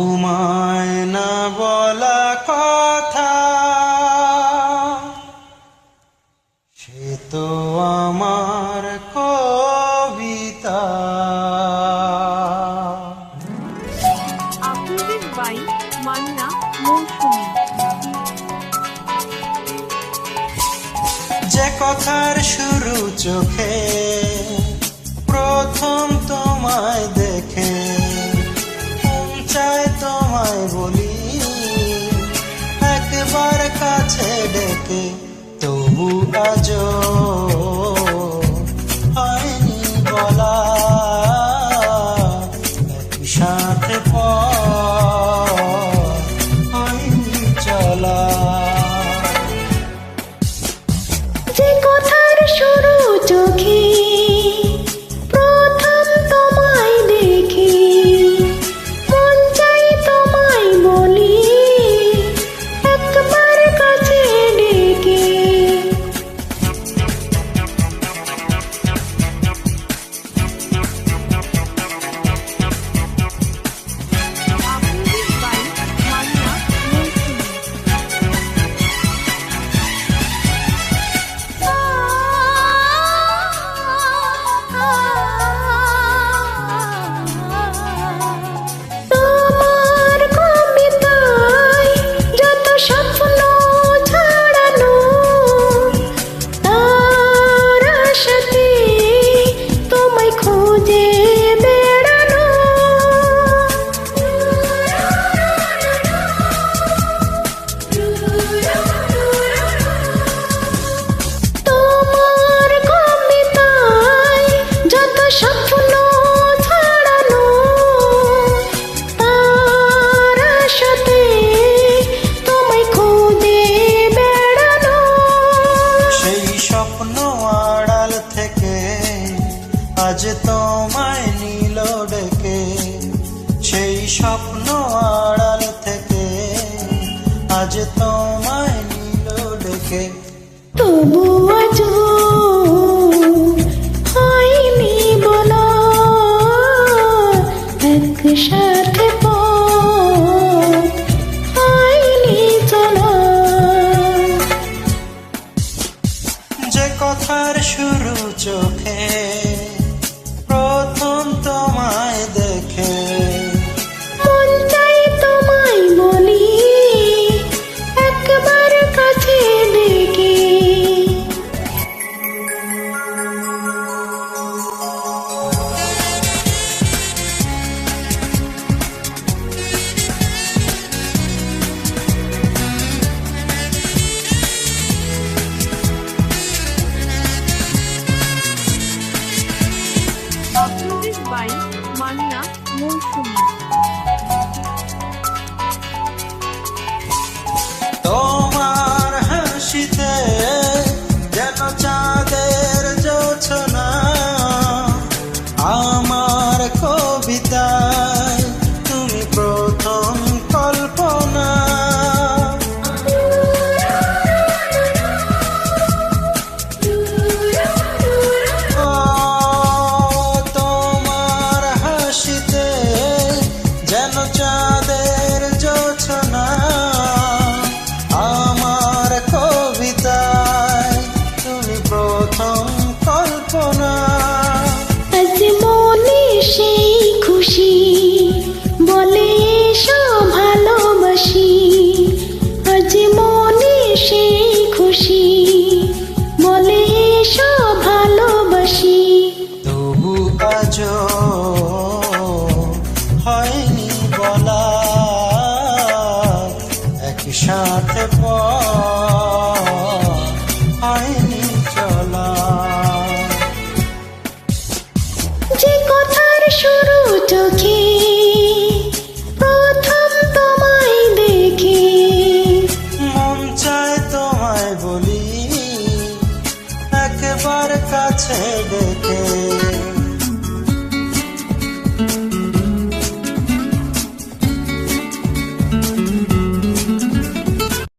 তোমায় না বলা কথা সে তো আমার কবিতা। আপনাদের বাই মান্না মৌসুমী। যে কথার শুরু চোখে প্রথম তোমায় দেখে মন চায় তোমায় বলি একবার কাছে ডেকে, তবু আজও হয়নি বলা একসাথে হয়নি চলা। যে কথার শুরু চোখে প্রথম তোমায় দেখি মন চাই তোমায় বলি একবার কাছে ডেকে, আপনাদের বাই মান্না মৌসুমী। তোমার কবিতায় যত স্বপ্ন ছড়ানো তার আশাতে তোমায় খুঁজে বেড়ানো। তোমার কবিতায় যত স্বপ্ন ছড়ানো তার আশাতে তোমায় খুঁজে বেড়ানো। সেই স্বপ্ন আড়াল থেকে আজ তোমায় নিল ডেকে, সেই স্বপ্ন আড়াল থেকে আজ তোমায় নিল ডেকে, তবু আজও হয়নি বলা একসাথে পথ হয়নি চলা। যে কথার শুরু চোখে প্রথম তোমায় দেখে মন চাই তোমায় বলি একবার কাছে ডেকে, আপনাদের বাই মান্না মৌসুমী। তোমার হাসিতে যেন চাঁদের জোছনা, আমার কবিতায় তুমি প্রথম কল্পনা। ও তোমার হাসিতে যেন চাঁদের জোছনা, আমার কবিতায় তুমি প্রথম কল্পনা। আজ মনে সেই খুশি বলে এসো ভালোবাসি, আজ মনে সেই খুশি বলে এসো ভালোবাসি। তবু আজও হয়নি বলা একসাথে হয়নি চলা। যে কথার শুরু চোখে